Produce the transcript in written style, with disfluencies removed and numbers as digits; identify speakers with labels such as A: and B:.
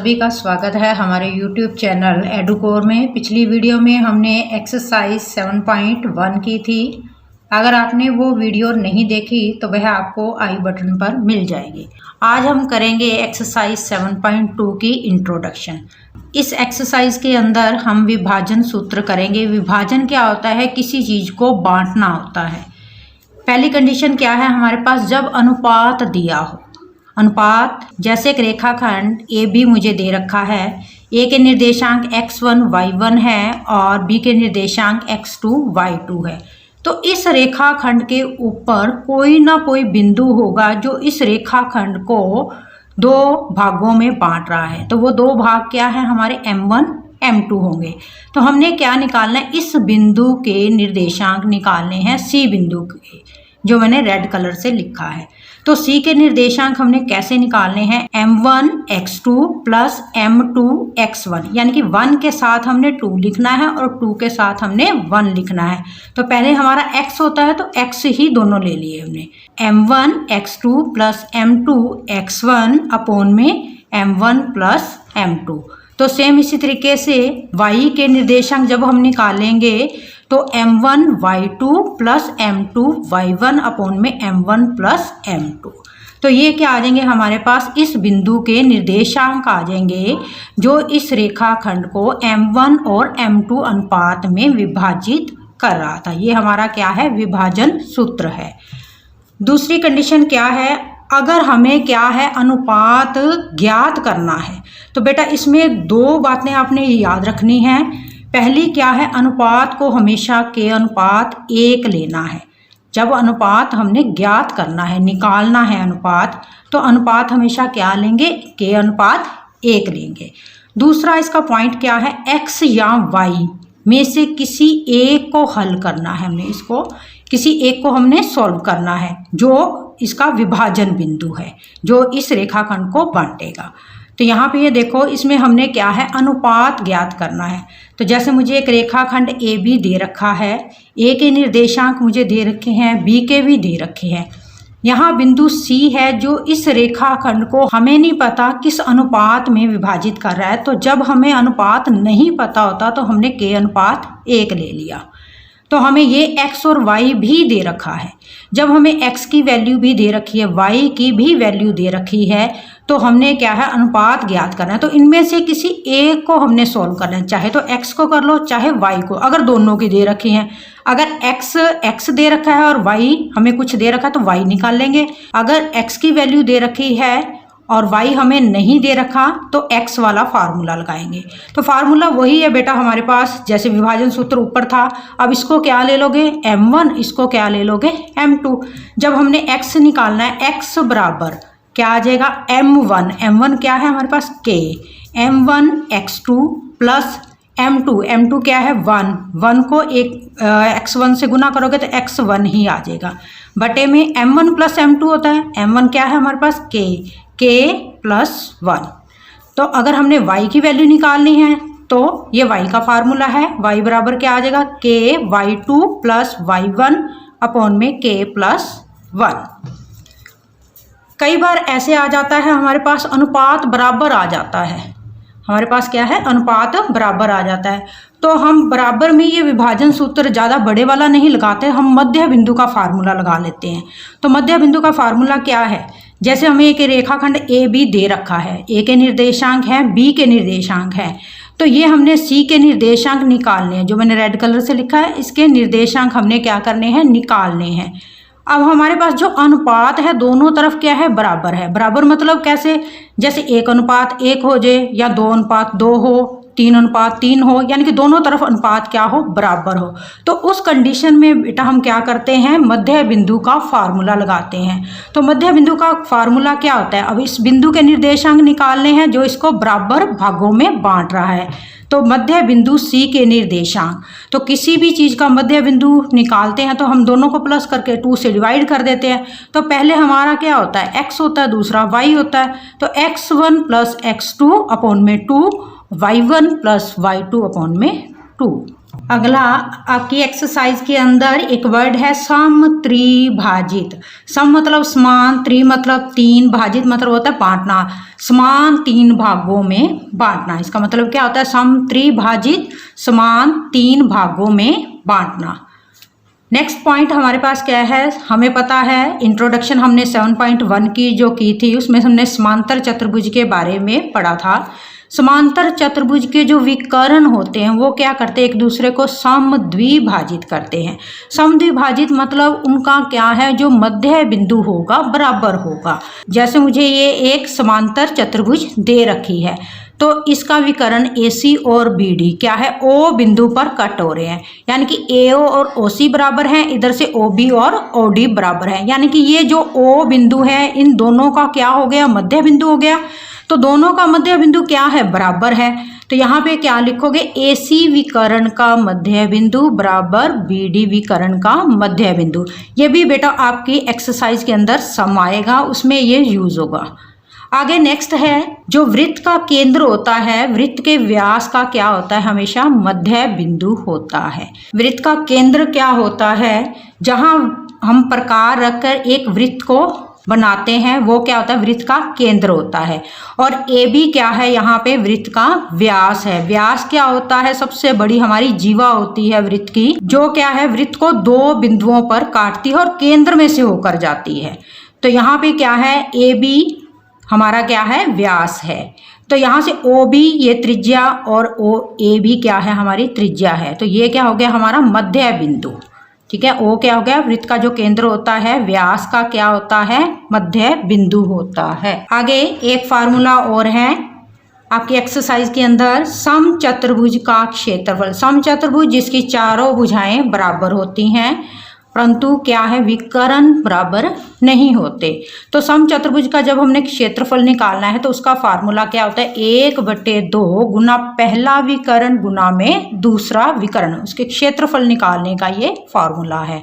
A: सभी का स्वागत है हमारे YouTube चैनल एडुकोर में। पिछली वीडियो में हमने एक्सरसाइज 7.1 की थी। अगर आपने वो वीडियो नहीं देखी तो वह आपको आई बटन पर मिल जाएगी। आज हम करेंगे एक्सरसाइज 7.2 की इंट्रोडक्शन। इस एक्सरसाइज के अंदर हम विभाजन सूत्र करेंगे। विभाजन क्या होता है? किसी चीज़ को बांटना होता है। पहली कंडीशन क्या है हमारे पास? जब अनुपात दिया हो। अनुपात जैसे एक रेखाखंड ए बी मुझे दे रखा है। ए के निर्देशांक x1 y1 है और बी के निर्देशांक x2 y2 है। तो इस रेखाखंड के ऊपर कोई ना कोई बिंदु होगा जो इस रेखाखंड को दो भागों में बांट रहा है। तो वो दो भाग क्या है हमारे? m1 m2 होंगे। तो हमने क्या निकालना है? इस बिंदु के निर्देशांक निकालने हैं, सी बिंदु के, जो मैंने रेड कलर से लिखा है। तो सी के निर्देशांक हमने कैसे निकालने हैं? m1 x2 plus m2 x1, यानी कि 1 के साथ हमने 2 लिखना है और 2 के साथ हमने 1 लिखना है। तो पहले हमारा x होता है तो x ही दोनों ले लिए हमने। m1 x2 plus m2 x1 upon में m1 प्लस m2। तो सेम इसी तरीके से y के निर्देशांक जब हम निकालेंगे तो m1 y2 plus m2 y1 upon में m1 प्लस m2। तो ये क्या आ जाएंगे हमारे पास? इस बिंदु के निर्देशांक आ जाएंगे जो इस रेखाखंड को m1 और m2 अनुपात में विभाजित कर रहा था। ये हमारा क्या है? विभाजन सूत्र है। दूसरी कंडीशन क्या है? अगर हमें क्या है? अनुपात ज्ञात करना है। तो बेटा इसमें दो बातें आपने याद रखनी है। पहली क्या है? अनुपात को हमेशा के अनुपात 1 लेना है। जब अनुपात हमने ज्ञात करना है, निकालना है अनुपात, तो अनुपात हमेशा क्या लेंगे? के अनुपात 1 लेंगे। दूसरा इसका पॉइंट क्या है? x या y में से किसी एक को हल करना है। हमने इसको किसी एक को हमने सॉल्व करना है जो इसका विभाजन बिंदु है, जो इस रेखाखंड को बांटेगा। तो यहाँ पे ये देखो, इसमें हमने क्या है? अनुपात ज्ञात करना है। तो जैसे मुझे एक रेखाखंड ए बी दे रखा है, ए के निर्देशांक मुझे दे रखे हैं, बी के भी दे रखे हैं। यहाँ बिंदु सी है जो इस रेखाखंड को हमें नहीं पता किस अनुपात में विभाजित कर रहा है। तो जब हमें अनुपात नहीं पता होता तो हमने के अनुपात 1 ले लिया। तो हमें ये x और y भी दे रखा है। जब हमें x की वैल्यू भी दे रखी है, y की भी वैल्यू दे रखी है, तो हमने क्या है? अनुपात ज्ञात करना है। तो इनमें से किसी एक को हमने सॉल्व करना है, चाहे तो x को कर लो चाहे y को। अगर दोनों की दे रखी हैं, अगर x दे रखा है और y हमें कुछ दे रखा है तो y निकाल लेंगे। अगर x की वैल्यू दे रखी है और y हमें नहीं दे रखा तो x वाला फार्मूला लगाएंगे। तो फार्मूला वही है बेटा हमारे पास, जैसे विभाजन सूत्र ऊपर था। अब इसको क्या ले लोगे? m1, इसको क्या ले लोगे? m2। जब हमने x निकालना है, x बराबर क्या आ जाएगा? m1। m1 क्या है हमारे पास? k। m1 x2 plus m2 क्या है? 1 को x1 से गुना करोगे तो x1 ही आ जाएगा। बटे में m1 प्लस m2 होता है। m1 क्या है हमारे पास? k plus 1। तो अगर हमने y की वैल्यू निकालनी है तो ये y का फार्मूला है। y बराबर क्या आ जाएगा? k y2 plus y1 upon में k प्लस 1। कई बार ऐसे आ जाता है हमारे पास अनुपात बराबर आ जाता है। हमारे पास क्या है? अनुपात बराबर आ जाता है। तो हम बराबर में ये विभाजन सूत्र ज़्यादा बड़े वाला नहीं लगाते, हम मध्य बिंदु का फार्मूला लगा लेते हैं। तो मध्य बिंदु का फार्मूला क्या है? जैसे हमें एक रेखाखंड ए बी दे रखा है, ए के निर्देशांक है, बी के निर्देशांक है, तो ये हमने सी के निर्देशांक निकालने हैं। जो मैंने रेड कलर से लिखा है, इसके निर्देशांक हमने क्या करने हैं? निकालने हैं। अब हमारे पास जो अनुपात है दोनों तरफ क्या है? बराबर है। बराबर मतलब कैसे? जैसे 1 अनुपात 1 हो जाए, या 2 अनुपात 2 हो, 3 अनुपात 3 हो, यानी कि दोनों तरफ अनुपात क्या हो? बराबर हो। तो उस कंडीशन में बेटा हम क्या करते हैं? मध्य बिंदु का फार्मूला लगाते हैं। तो मध्य बिंदु का फार्मूला क्या होता है? अब इस बिंदु के निर्देशांक निकालने हैं जो इसको बराबर भागों में बांट रहा है। तो मध्य बिंदु C के निर्देशांक, तो किसी भी चीज़ का मध्य बिंदु निकालते हैं तो हम दोनों को प्लस करके 2 से डिवाइड कर देते हैं। तो पहले हमारा क्या होता है? x होता है, दूसरा y होता है। तो x1 प्लस x2 अपोन में 2, y1 प्लस y2 अपोन में 2। अगला आपकी एक्सरसाइज के अंदर एक वर्ड है सम त्रिभाजित। सम मतलब समान, त्रि मतलब तीन, भाजित मतलब होता है बांटना, समान तीन भागों में बांटना। इसका मतलब क्या होता है? सम त्रिभाजित, समान तीन भागों में बांटना। नेक्स्ट पॉइंट हमारे पास क्या है? हमें पता है इंट्रोडक्शन हमने 7.1 की जो की थी उसमें हमने समांतर चतुर्भुज के बारे में पढ़ा था। समांतर चतुर्भुज के जो विकर्ण होते हैं वो क्या करते हैं? एक दूसरे को समद्विभाजित करते हैं। समद्विभाजित मतलब उनका क्या है? जो मध्य बिंदु होगा बराबर होगा। जैसे मुझे ये एक समांतर चतुर्भुज दे रखी है तो इसका विकर्ण AC और BD क्या है? O बिंदु पर कट हो रहे हैं, यानी कि AO और OC बराबर हैं, इधर से OB और OD बराबर है, यानी कि ये जो O बिंदु है इन दोनों का क्या हो गया? मध्य बिंदु हो गया। तो दोनों का मध्य बिंदु क्या है? बराबर है। तो यहाँ पे क्या लिखोगे? AC विकर्ण का मध्य बिंदु बराबर BD विकर्ण का मध्य बिंदु। ये भी बेटा आपकी एक्सरसाइज के अंदर सम आएगा, उसमें ये यूज होगा। आगे नेक्स्ट है जो वृत्त का केंद्र होता है, वृत्त के व्यास का क्या होता है? हमेशा मध्य बिंदु होता है। वृत्त का केंद्र क्या होता है? जहां हम प्रकार रखकर एक वृत्त को बनाते हैं वो क्या होता है? वृत्त का केंद्र होता है। और AB क्या है? यहाँ पे वृत्त का व्यास है। व्यास क्या होता है? सबसे बड़ी हमारी जीवा होती है वृत्त की, जो क्या है? वृत्त को दो बिंदुओं पर काटती है और केंद्र में से होकर जाती है। तो यहाँ पे क्या है? AB हमारा क्या है? व्यास है। तो यहाँ से OB ये त्रिज्या और AB क्या है? हमारी त्रिज्या है। तो ये क्या हो गया? हमारा मध्य बिंदु। ठीक है, O क्या हो गया? वृत्त का जो केंद्र होता है, व्यास का क्या होता है? मध्य बिंदु होता है। आगे एक फार्मूला और है आपकी एक्सरसाइज के अंदर, सम चतुर्भुज का क्षेत्रफल। सम चतुर्भुज जिसकी चारों भुजाएं बराबर होती हैं परंतु क्या है? विकर्ण बराबर नहीं होते। तो सम चतुर्भुज का जब हमने क्षेत्रफल निकालना है तो उसका फार्मूला क्या होता है? 1/2 गुना पहला विकर्ण गुना में दूसरा विकर्ण, उसके क्षेत्रफल निकालने का ये फार्मूला है।